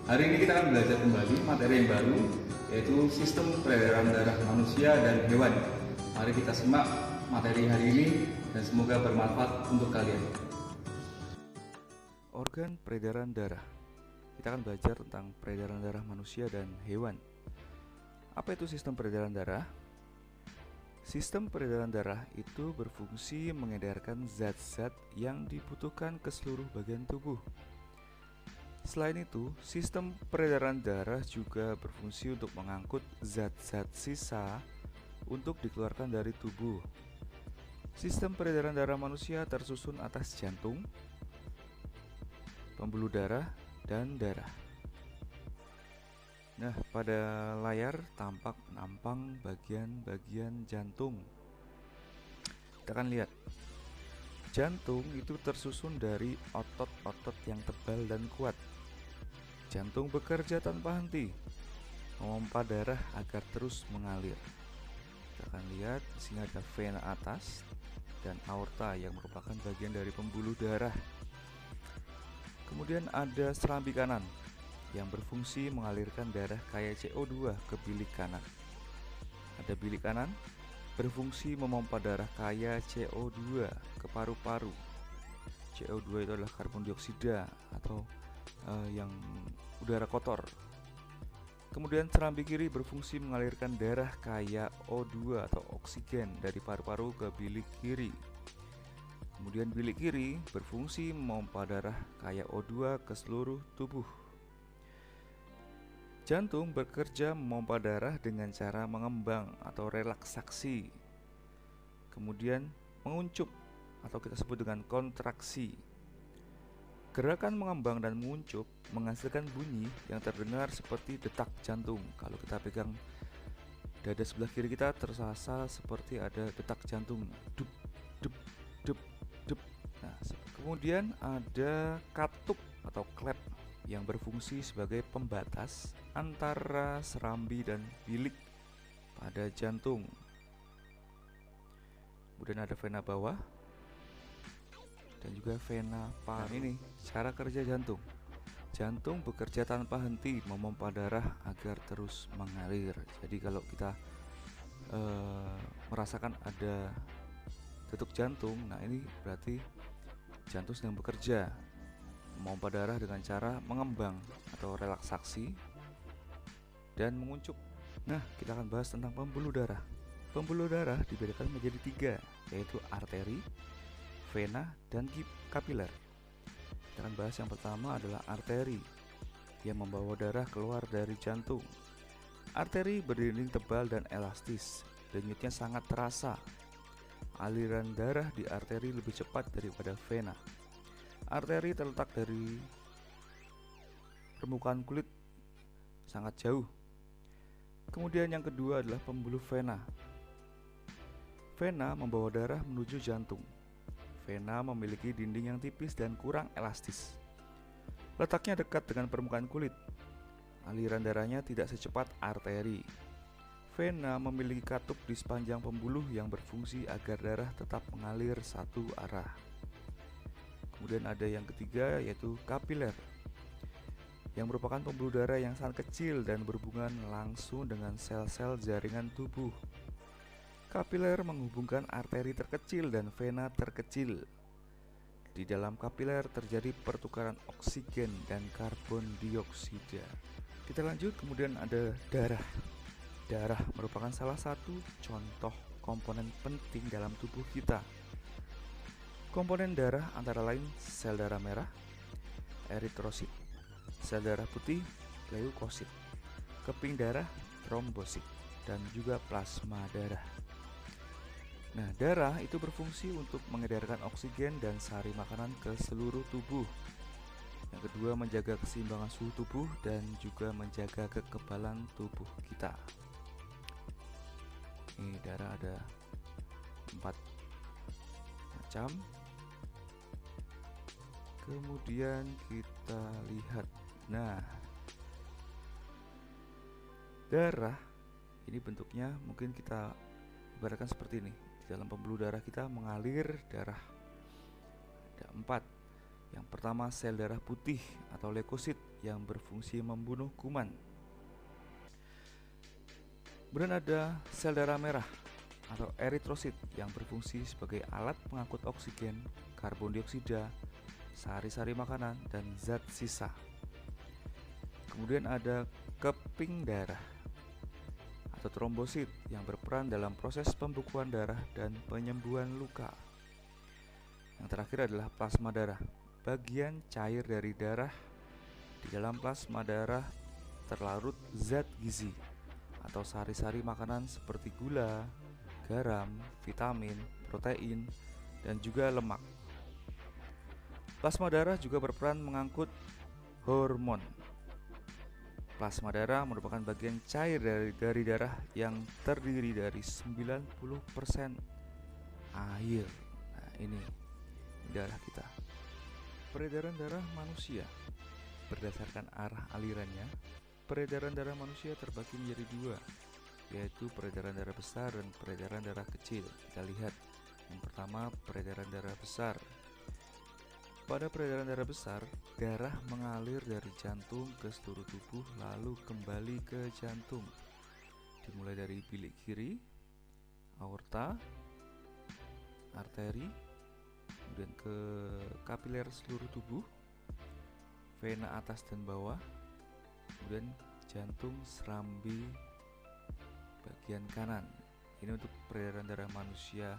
Hari ini kita akan belajar kembali materi yang baru, yaitu sistem peredaran darah manusia dan hewan. Mari kita simak materi hari ini dan semoga bermanfaat untuk kalian. Organ peredaran darah. Kita akan belajar tentang peredaran darah manusia dan hewan. Apa itu sistem peredaran darah? Sistem peredaran darah itu berfungsi mengedarkan zat-zat yang dibutuhkan ke seluruh bagian tubuh. Selain itu, sistem peredaran darah juga berfungsi untuk mengangkut zat-zat sisa untuk dikeluarkan dari tubuh. Sistem peredaran darah manusia tersusun atas jantung, pembuluh darah, dan darah. Nah, pada layar tampak menampang bagian-bagian jantung. Kita akan lihat. Jantung itu tersusun dari otot-otot yang tebal dan kuat. Jantung bekerja tanpa henti, memompa darah agar terus mengalir. Kita akan lihat di sini ada vena atas dan aorta yang merupakan bagian dari pembuluh darah. Kemudian ada serambi kanan yang berfungsi mengalirkan darah kaya CO2 ke bilik kanan. Ada bilik kanan berfungsi memompa darah kaya CO2 ke paru-paru. CO2 itu adalah karbon dioksida atau yang udara kotor. Kemudian serambi kiri berfungsi mengalirkan darah kaya O2 atau oksigen dari paru-paru ke bilik kiri. Kemudian bilik kiri berfungsi memompa darah kaya O2 ke seluruh tubuh. Jantung bekerja memompa darah dengan cara mengembang atau relaksasi, kemudian menguncup atau kita sebut dengan kontraksi. Gerakan mengembang dan menguncup menghasilkan bunyi yang terdengar seperti detak jantung. Kalau kita pegang dada sebelah kiri kita terasa seperti ada detak jantung, dup dup dup dup. Nah, kemudian ada katup atau klep yang berfungsi sebagai pembatas antara serambi dan bilik pada jantung. Kemudian ada vena bawah dan juga vena paru. Nah, ini cara kerja jantung. Jantung bekerja tanpa henti memompa darah agar terus mengalir. Jadi kalau kita merasakan ada detuk jantung, nah ini berarti jantung sedang bekerja memompa darah dengan cara mengembang atau relaksasi dan menguncup. Nah, kita akan bahas tentang pembuluh darah. Pembuluh darah dibedakan menjadi 3, yaitu arteri, vena, dan kapiler. Kita akan bahas yang pertama adalah arteri yang membawa darah keluar dari jantung. Arteri berdinding tebal dan elastis, denyutnya sangat terasa. Aliran darah di arteri lebih cepat daripada vena. Arteri terletak dari permukaan kulit sangat jauh. Kemudian yang kedua adalah pembuluh vena. Vena membawa darah menuju jantung. Vena memiliki dinding yang tipis dan kurang elastis. Letaknya dekat dengan permukaan kulit. Aliran darahnya tidak secepat arteri. Vena memiliki katup di sepanjang pembuluh yang berfungsi agar darah tetap mengalir satu arah. Kemudian ada yang ketiga, yaitu kapiler, yang merupakan pembuluh darah yang sangat kecil dan berhubungan langsung dengan sel-sel jaringan tubuh. Kapiler menghubungkan arteri terkecil dan vena terkecil. Di dalam kapiler terjadi pertukaran oksigen dan karbon dioksida. Kita lanjut, kemudian ada darah. Darah merupakan salah satu contoh komponen penting dalam tubuh kita. Komponen darah antara lain sel darah merah, eritrosit, sel darah putih, leukosit, keping darah, trombosit, dan juga plasma darah. Nah, darah itu berfungsi untuk mengedarkan oksigen dan sari makanan ke seluruh tubuh. Yang kedua, menjaga keseimbangan suhu tubuh dan juga menjaga kekebalan tubuh kita. Ini darah ada 4 macam. Kemudian kita lihat. Nah, darah ini bentuknya mungkin kita ibaratkan seperti ini. Di dalam pembuluh darah kita mengalir darah. Ada 4. Yang pertama, sel darah putih atau leukosit yang berfungsi membunuh kuman. Kemudian ada sel darah merah atau eritrosit yang berfungsi sebagai alat pengangkut oksigen, karbon dioksida, sari-sari makanan, dan zat sisa. Kemudian ada keping darah atau trombosit yang berperan dalam proses pembekuan darah dan penyembuhan luka. Yang terakhir adalah plasma darah, bagian cair dari darah. Di dalam plasma darah terlarut zat gizi atau sari-sari makanan seperti gula, garam, vitamin, protein, dan juga lemak. Plasma darah juga berperan mengangkut hormon. Plasma darah merupakan bagian cair dari darah yang terdiri dari 90% air. Nah, ini darah kita. Peredaran darah manusia. Berdasarkan arah alirannya, peredaran darah manusia terbagi menjadi dua, yaitu peredaran darah besar dan peredaran darah kecil. Kita lihat yang pertama, peredaran darah besar. Pada peredaran darah besar, darah mengalir dari jantung ke seluruh tubuh lalu kembali ke jantung. Dimulai dari bilik kiri, aorta, arteri, kemudian ke kapiler seluruh tubuh, vena atas dan bawah, kemudian jantung serambi bagian kanan. Ini untuk peredaran darah manusia,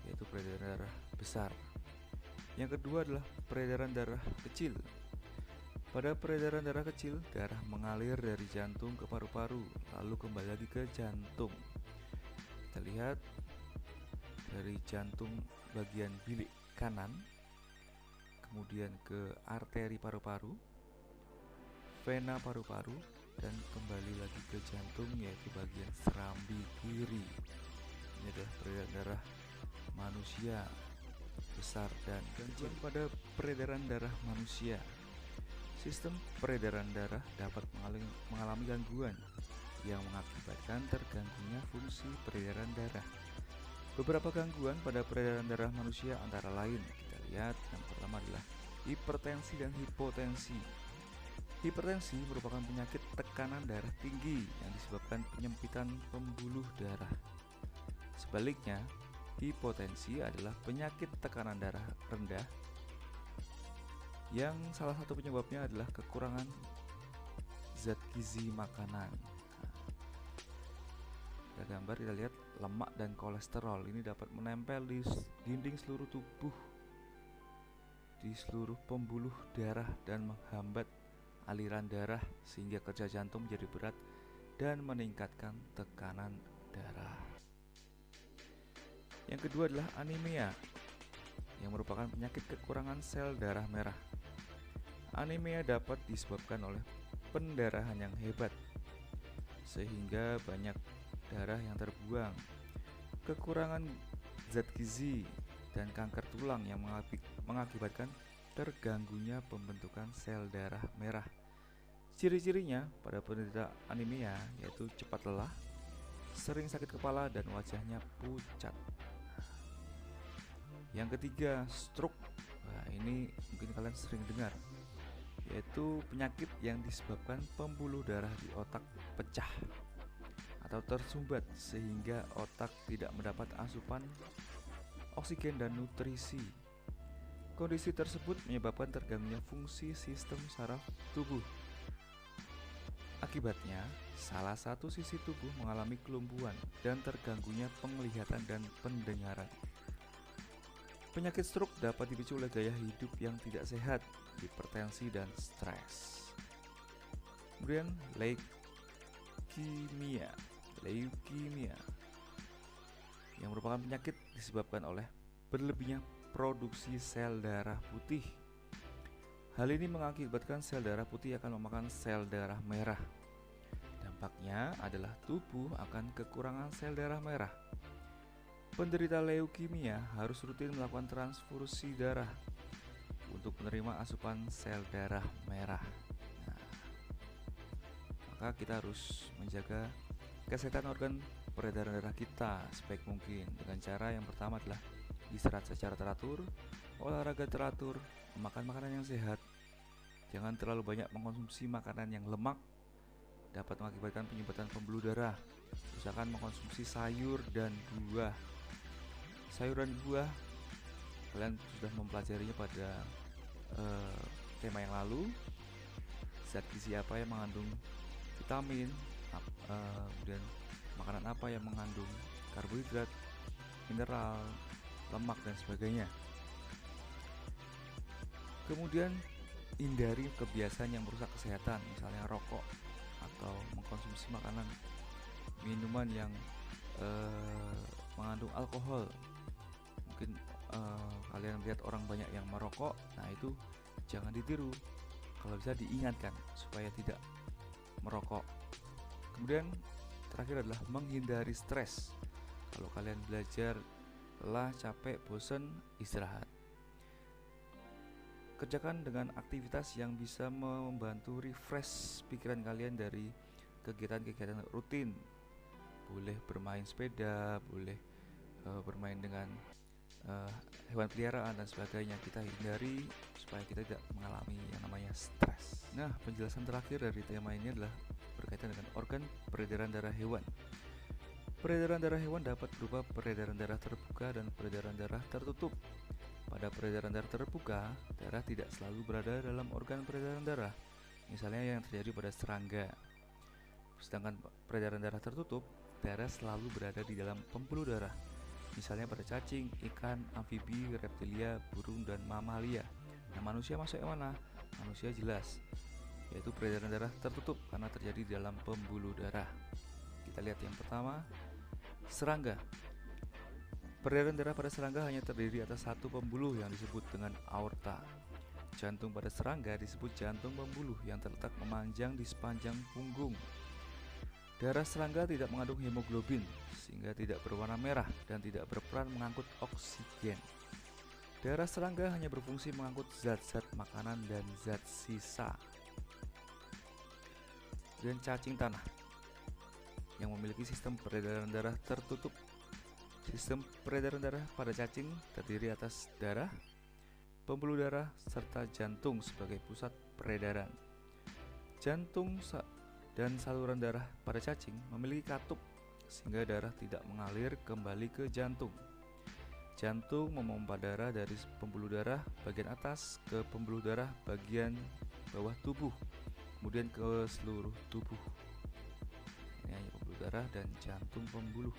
yaitu peredaran darah besar. Yang kedua adalah peredaran darah kecil. Pada peredaran darah kecil, darah mengalir dari jantung ke paru-paru lalu kembali lagi ke jantung. Kita lihat dari jantung bagian bilik kanan, kemudian ke arteri paru-paru, vena paru-paru, dan kembali lagi ke jantung, yaitu bagian serambi kiri. Ini adalah peredaran darah manusia besar. Dan gangguan pada peredaran darah manusia. Sistem peredaran darah dapat mengalami gangguan yang mengakibatkan terganggunya fungsi peredaran darah. Beberapa gangguan pada peredaran darah manusia antara lain, kita lihat yang pertama adalah hipertensi dan hipotensi. Hipertensi merupakan penyakit tekanan darah tinggi yang disebabkan penyempitan pembuluh darah. Sebaliknya, hipotensi adalah penyakit tekanan darah rendah yang salah satu penyebabnya adalah kekurangan zat gizi makanan. Pada gambar kita lihat lemak dan kolesterol ini dapat menempel di dinding seluruh tubuh, di seluruh pembuluh darah, dan menghambat aliran darah sehingga kerja jantung menjadi berat dan meningkatkan tekanan darah. Yang kedua adalah anemia, yang merupakan penyakit kekurangan sel darah merah. Anemia dapat disebabkan oleh pendarahan yang hebat, sehingga banyak darah yang terbuang, kekurangan zat gizi, dan kanker tulang yang mengakibatkan terganggunya pembentukan sel darah merah. Ciri-cirinya pada penderita anemia yaitu cepat lelah, sering sakit kepala, dan wajahnya pucat. Yang ketiga, stroke. Nah, ini mungkin kalian sering dengar, yaitu penyakit yang disebabkan pembuluh darah di otak pecah atau tersumbat sehingga otak tidak mendapat asupan oksigen dan nutrisi. Kondisi tersebut menyebabkan terganggunya fungsi sistem saraf tubuh. Akibatnya, salah satu sisi tubuh mengalami kelumpuhan dan terganggunya penglihatan dan pendengaran. Penyakit stroke dapat dipicu oleh gaya hidup yang tidak sehat, hipertensi, dan stres. Kemudian leukemia yang merupakan penyakit disebabkan oleh berlebihnya produksi sel darah putih. Hal ini mengakibatkan sel darah putih akan memakan sel darah merah. Dampaknya adalah tubuh akan kekurangan sel darah merah. Penderita leukemia harus rutin melakukan transfusi darah untuk menerima asupan sel darah merah. Nah, maka kita harus menjaga kesehatan organ peredaran darah kita sebaik mungkin dengan cara yang pertama adalah istirahat secara teratur, olahraga teratur, makan makanan yang sehat. Jangan terlalu banyak mengkonsumsi makanan yang lemak, dapat mengakibatkan penyumbatan pembuluh darah. Usahakan mengkonsumsi sayur dan buah. Sayur dan buah kalian sudah mempelajarinya pada tema yang lalu. Zat gizi apa yang mengandung vitamin, kemudian makanan apa yang mengandung karbohidrat, mineral, lemak dan sebagainya. Kemudian hindari kebiasaan yang merusak kesehatan, misalnya rokok atau mengkonsumsi makanan minuman yang mengandung alkohol. Mungkin kalian lihat orang banyak yang merokok, nah itu jangan ditiru. Kalau bisa diingatkan supaya tidak merokok. Kemudian terakhir adalah menghindari stres. Kalau kalian belajar lelah, capek, bosan, istirahat. Kerjakan dengan aktivitas yang bisa membantu refresh pikiran kalian dari kegiatan-kegiatan rutin. Boleh bermain sepeda, boleh bermain dengan hewan peliharaan dan sebagainya. Kita hindari supaya kita tidak mengalami yang namanya stres. Nah, penjelasan terakhir dari tema ini adalah berkaitan dengan organ peredaran darah hewan. Peredaran darah hewan dapat berupa peredaran darah terbuka dan peredaran darah tertutup. Pada peredaran darah terbuka, darah tidak selalu berada dalam organ peredaran darah, misalnya yang terjadi pada serangga. Sedangkan peredaran darah tertutup, darah selalu berada di dalam pembuluh darah, misalnya pada cacing, ikan, amfibi, reptilia, burung, dan mamalia. Nah, manusia masuk yang mana? Manusia jelas, yaitu peredaran darah tertutup karena terjadi di dalam pembuluh darah. Kita lihat yang pertama, serangga. Peredaran darah pada serangga hanya terdiri atas satu pembuluh yang disebut dengan aorta. Jantung pada serangga disebut jantung pembuluh yang terletak memanjang di sepanjang punggung. Darah serangga tidak mengandung hemoglobin, sehingga tidak berwarna merah dan tidak berperan mengangkut oksigen. Darah serangga hanya berfungsi mengangkut zat-zat makanan dan zat sisa. Dan cacing tanah yang memiliki sistem peredaran darah tertutup. Sistem peredaran darah pada cacing terdiri atas darah, pembuluh darah, serta jantung sebagai pusat peredaran. Jantung dan saluran darah pada cacing memiliki katup sehingga darah tidak mengalir kembali ke jantung. Jantung memompa darah dari pembuluh darah bagian atas ke pembuluh darah bagian bawah tubuh, kemudian ke seluruh tubuh. Ini hanya pembuluh darah dan jantung pembuluh.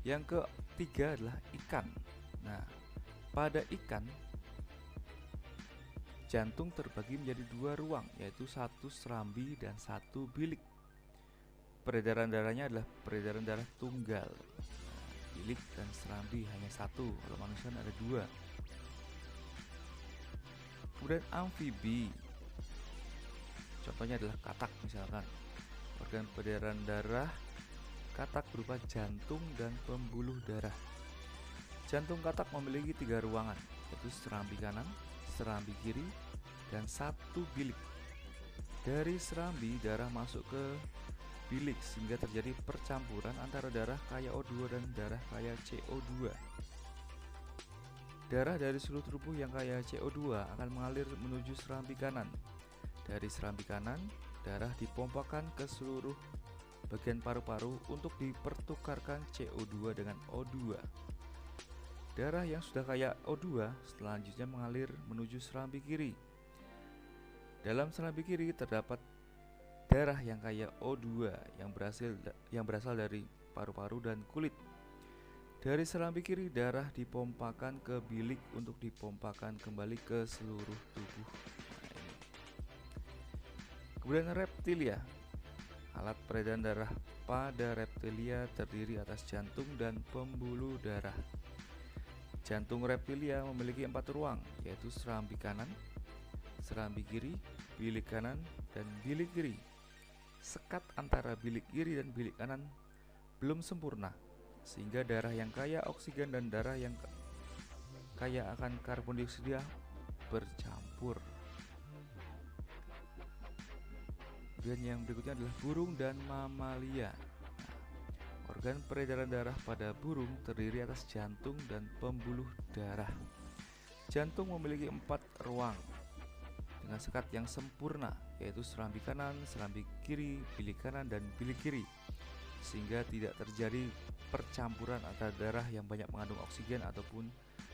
Yang ketiga adalah ikan. Nah, pada ikan, jantung terbagi menjadi dua ruang, yaitu satu serambi dan satu bilik. Peredaran darahnya adalah peredaran darah tunggal. Bilik dan serambi hanya satu, kalau manusia ada dua. Kemudian amfibi, contohnya adalah katak misalkan. Organ peredaran darah katak berupa jantung dan pembuluh darah. Jantung katak memiliki 3 ruangan, yaitu serambi kanan, serambi kiri, dan satu bilik. Dari serambi, darah masuk ke bilik sehingga terjadi percampuran antara darah kaya O2 dan darah kaya CO2. Darah dari seluruh tubuh yang kaya CO2 akan mengalir menuju serambi kanan. Dari serambi kanan, darah dipompakan ke seluruh bagian paru-paru untuk dipertukarkan CO2 dengan O2. Darah yang sudah kaya O2 selanjutnya mengalir menuju serambi kiri. Dalam serambi kiri terdapat darah yang kaya O2 yang berasal dari paru-paru dan kulit. Dari serambi kiri, darah dipompakan ke bilik untuk dipompakan kembali ke seluruh tubuh. Kemudian reptilia. Alat peredaran darah pada reptilia terdiri atas jantung dan pembuluh darah. Jantung reptilia memiliki 4 ruang, yaitu serambi kanan, serambi kiri, bilik kanan, dan bilik kiri. Sekat antara bilik kiri dan bilik kanan belum sempurna, sehingga darah yang kaya oksigen dan darah yang kaya akan karbon dioksida bercampur. Dan yang berikutnya adalah burung dan mamalia. Organ peredaran darah pada burung terdiri atas jantung dan pembuluh darah. Jantung memiliki 4 ruang dengan sekat yang sempurna, yaitu serambi kanan, serambi kiri, bilik kanan, dan bilik kiri, sehingga tidak terjadi percampuran antara darah yang banyak mengandung oksigen ataupun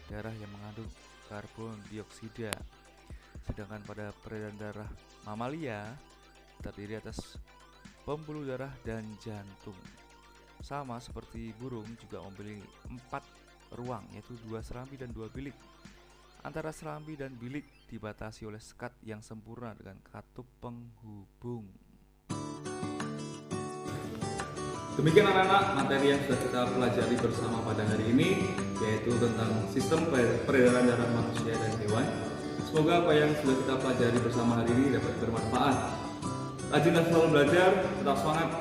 darah yang mengandung karbon dioksida. Sedangkan pada peredaran darah mamalia terdiri atas pembuluh darah dan jantung. Sama seperti burung juga memiliki 4 ruang, yaitu 2 serambi dan 2 bilik. Antara serambi dan bilik dibatasi oleh sekat yang sempurna dengan katup penghubung. Demikian anak-anak materi yang sudah kita pelajari bersama pada hari ini, yaitu tentang sistem peredaran darah manusia dan hewan. Semoga apa yang sudah kita pelajari bersama hari ini dapat bermanfaat. Rajin dan selalu belajar, tetap semangat.